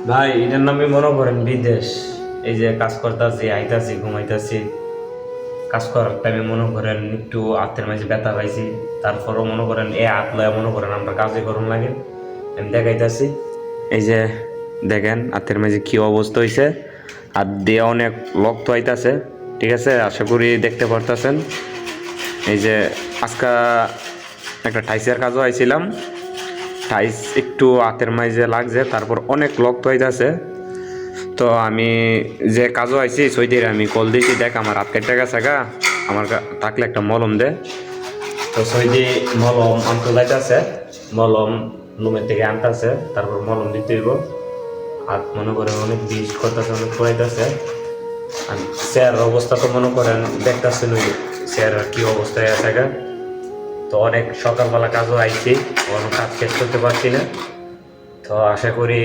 ভাই এটার নামে মনে করেন বিদেশ। এই যে কাজ করতেছি, আইতাছি, ঘুমাইতাছি, কাজ করার টাইমে মনে করেন একটু হাতের মাঝে ব্যথা পাইছি। তারপরও মনে করেন হাত লয়া মনে করেন আমরা কাজে করুন লাগে। আমি দেখাইতাছি, এই যে দেখেন হাতের মাঝে কি অবস্থা হয়েছে। হাত দিয়ে অনেক রক্ত আইতাছে। ঠিক আছে, আশা করি দেখতে পারতেছেন। এই যে আজকা একটা টাইসের কাজও আইছিলাম, টাইস একটু হাতের মাঝে লাগছে, তারপর অনেক রক্ত হইতাছে। তো আমি যে কাজও আইছি সৈদির আমি কল দিয়েছি, দেখ আমার হাত কেটে গেছে গা, আমার থাকলে একটা মলম দে। তো সৈদি মলম আনতে যাইতেছে, মলম লুমের থেকে আনতেছে, তারপর মলম দিতে হইব। হাত মনে করেন অনেক বিষ করতেছে, অনেক পড়াইতেছে। আর চেয়ারের অবস্থা তো মনে করেন দেখতেছেন, ওই চেয়ারের কি অবস্থায় আছে গা। তো অনেক সকালবেলা কাজও আইছি, কোনো কাজ শেষ করতে পারছি না। তো আশা করি